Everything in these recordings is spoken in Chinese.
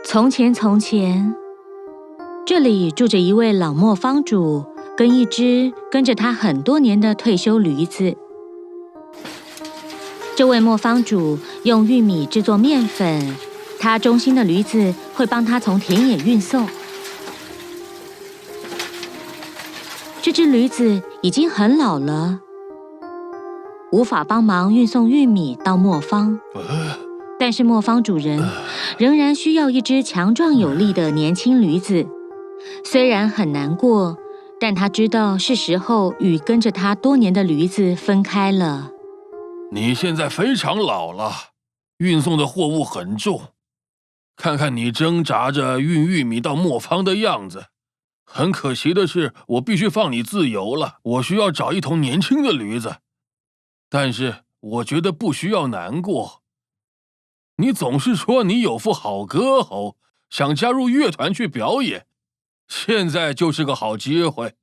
从前，从前，这里住着一位老磨坊主，跟一只跟着他很多年的退休驴子。这位磨坊主用玉米制作面粉，他忠心的驴子会帮他从田野运送。这只驴子已经很老了，无法帮忙运送玉米到磨坊。但是磨坊主人仍然需要一只强壮有力的年轻驴子。虽然很难过，但他知道是时候与跟着他多年的驴子分开了。你现在非常老了，运送的货物很重，看看你挣扎着运玉米到磨坊的样子。很可惜的是，我必须放你自由了。我需要找一头年轻的驴子，但是我觉得不需要难过。你总是说你有副好歌喉，想加入乐团去表演，现在就是个好机会。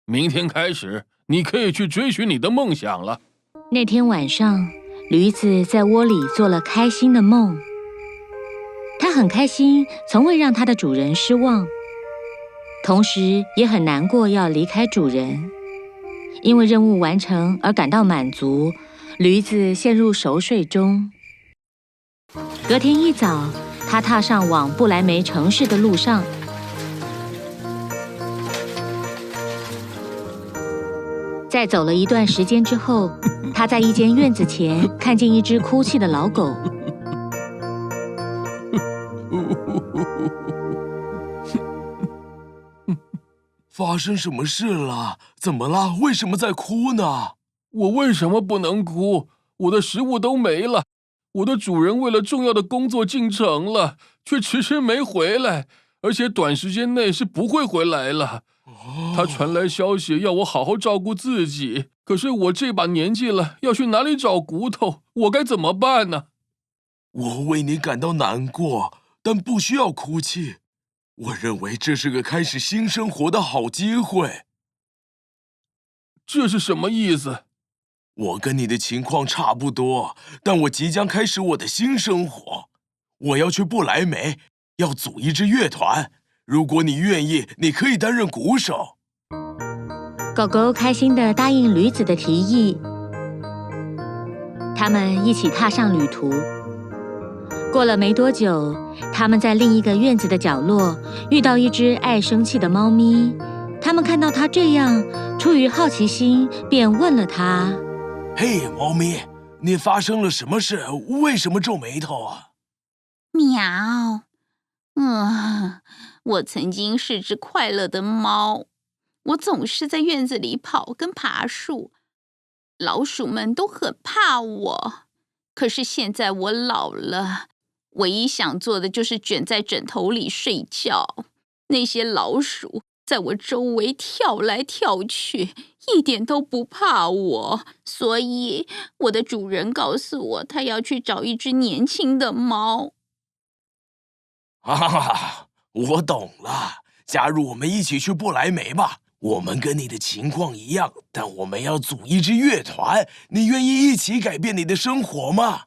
明天开始，你可以去追寻你的梦想了。那天晚上，驴子在窝里做了开心的梦。他很开心，从未让他的主人失望，同时也很难过要离开主人。因为任务完成而感到满足，驴子陷入熟睡中。隔天一早，他踏上往不来梅城市的路上。在走了一段时间之后，他在一间院子前看见一只哭泣的老狗。发生什么事了？怎么了？为什么在哭呢？我为什么不能哭？我的食物都没了。我的主人为了重要的工作进城了，却迟迟没回来，而且短时间内是不会回来了。他传来消息要我好好照顾自己，可是我这把年纪了，要去哪里找骨头？我该怎么办呢？我为你感到难过，但不需要哭泣。我认为这是个开始新生活的好机会。这是什么意思？我跟你的情况差不多，但我即将开始我的新生活。我要去不来梅，要组一支乐团。如果你愿意，你可以担任鼓手。狗狗开心地答应驴子的提议。他们一起踏上旅途。过了没多久，他们在另一个院子的角落遇到一只爱生气的猫咪。他们看到它这样，出于好奇心，便问了它：“嘿，猫咪，你发生了什么事？为什么皱眉头啊？”喵，我曾经是只快乐的猫，我总是在院子里跑跟爬树，老鼠们都很怕我。可是现在我老了，唯一想做的就是卷在枕头里睡觉。那些老鼠在我周围跳来跳去，一点都不怕我，所以我的主人告诉我，他要去找一只年轻的猫。我懂了，加入我们一起去不来梅吧。我们跟你的情况一样，但我们要组一支乐团。你愿意一起改变你的生活吗？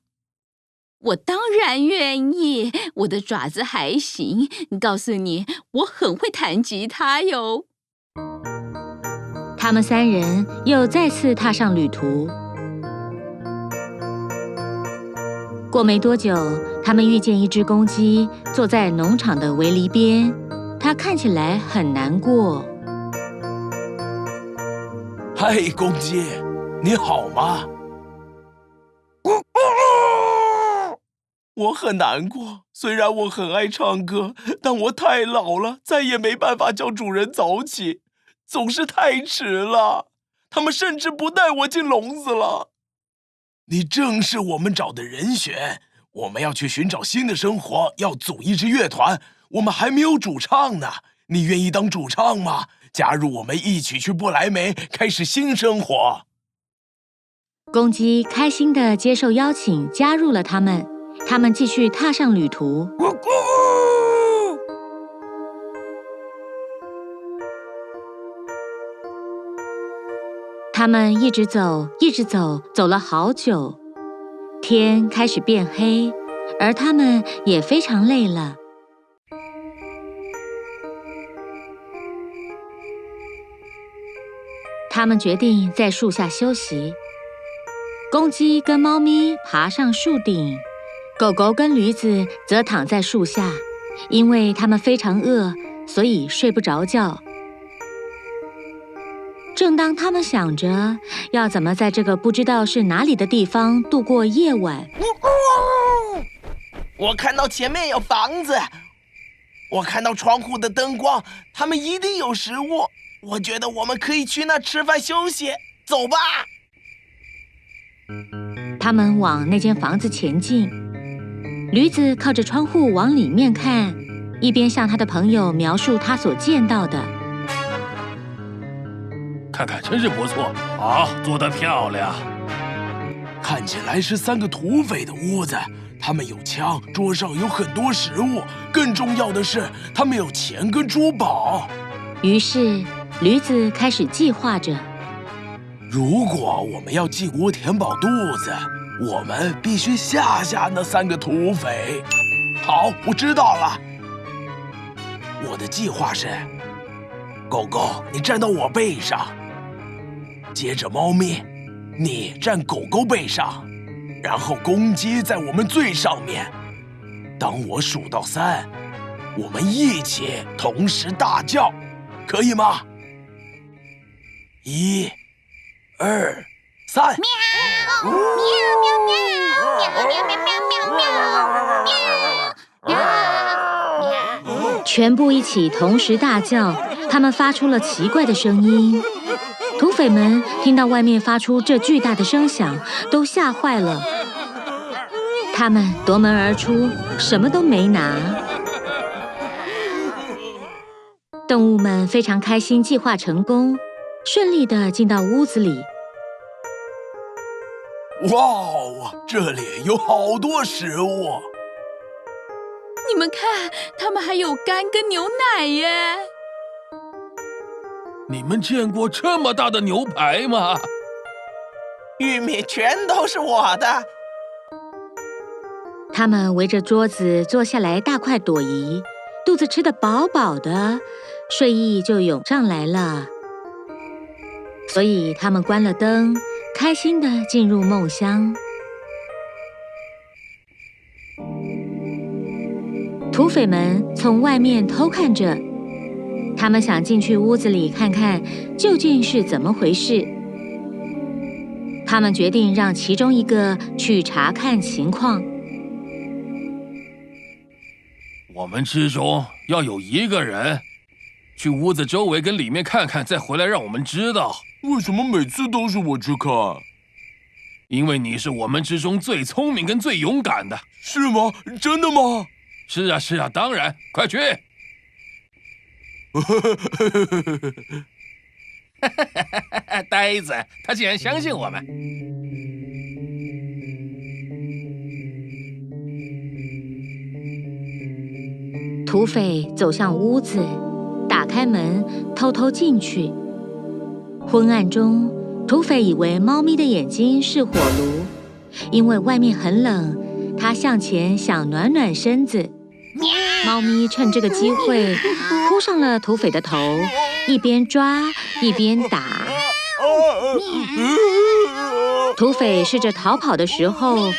我当然愿意，我的爪子还行。告诉你，我很会弹吉他哟。他们三人又再次踏上旅途。过没多久，他们遇见一只公鸡坐在农场的围篱边，它看起来很难过。嗨，公鸡，你好吗？我很难过，虽然我很爱唱歌，但我太老了，再也没办法叫主人早起，总是太迟了。他们甚至不带我进笼子了。你正是我们找的人选，我们要去寻找新的生活，要组一支乐团。我们还没有主唱呢，你愿意当主唱吗？加入我们一起去不来梅，开始新生活。公鸡开心地接受邀请，加入了他们。他们继续踏上旅途。他们一直走，一直走，走了好久。天开始变黑，而他们也非常累了。他们决定在树下休息。公鸡跟猫咪爬上树顶，狗狗跟驴子则躺在树下，因为它们非常饿，所以睡不着觉。正当他们想着要怎么在这个不知道是哪里的地方度过夜晚，我看到前面有房子，我看到窗户的灯光，他们一定有食物。我觉得我们可以去那吃饭休息，走吧。他们往那间房子前进。驴子靠着窗户往里面看，一边向他的朋友描述他所见到的。看看，真是不错，好，做得漂亮。看起来是3个土匪的屋子，他们有枪，桌上有很多食物，更重要的是，他们有钱跟珠宝。于是，驴子开始计划着：如果我们要进屋填饱肚子，我们必须吓那3个土匪。好，我知道了。我的计划是：狗狗，你站到我背上；接着猫咪，你站狗狗背上；然后公鸡在我们最上面。当我数到3，我们一起同时大叫，可以吗？1、2、3。喵喵喵喵喵喵喵喵！全部一起同时大叫，他们发出了奇怪的声音。土匪们听到外面发出这巨大的声响，都吓坏了。他们夺门而出，什么都没拿。动物们非常开心，计划成功，顺利地进到屋子里。哇哦，这里有好多食物！你们看，他们还有肝跟牛奶耶！你们见过这么大的牛排吗？玉米全都是我的。他们围着桌子坐下来，大快朵颐，肚子吃得饱饱的，睡意就涌上来了。所以他们关了灯，开心地进入梦乡。土匪们从外面偷看着，他们想进去屋子里看看究竟是怎么回事。他们决定让其中一个去查看情况。我们之中要有1个人去屋子周围跟里面看看，再回来让我们知道。为什么每次都是我去看？因为你是我们之中最聪明跟最勇敢的。是吗？真的吗？是啊，是啊，当然，快去！呆子，他竟然相信我们。土匪走向屋子，打开门，偷偷进去。昏暗中，土匪以为猫咪的眼睛是火炉，因为外面很冷，它向前想暖暖身子。猫咪趁这个机会扑上了土匪的头，一边抓一边打。土匪试着逃跑的时候，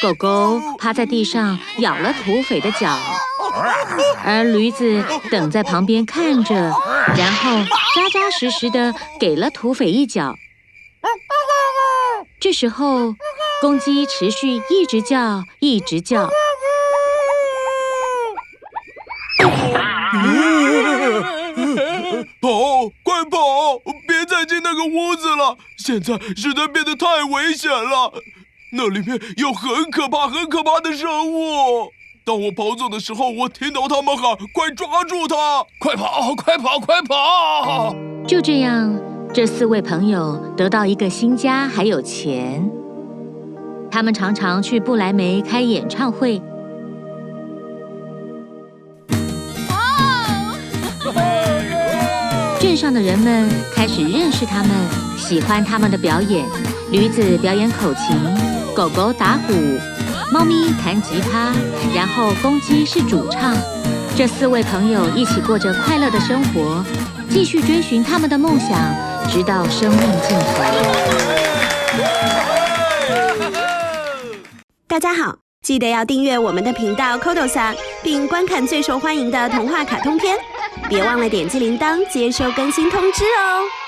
狗狗趴在地上咬了土匪的脚，而驴子等在旁边看着，然后扎扎实实的给了土匪一脚。这时候，公鸡持续一直叫，一直叫。跑！快跑！别再进那个屋子了，现在实在变得太危险了。那里面有很可怕的生物。当我跑走的时候，我听到他们喊：“快抓住他！快跑！快跑！快跑！”就这样，这4位朋友得到一个新家，还有钱。他们常常去不来梅开演唱会。镇上的人们开始认识他们，喜欢他们的表演。驴子表演口琴，狗狗打鼓，猫咪弹吉他，然后公鸡是主唱。这4位朋友一起过着快乐的生活，继续追寻他们的梦想，直到生命尽头。大家好，记得要订阅我们的频道 Kodosa， 并观看最受欢迎的童话卡通片，别忘了点击铃铛接收更新通知哦。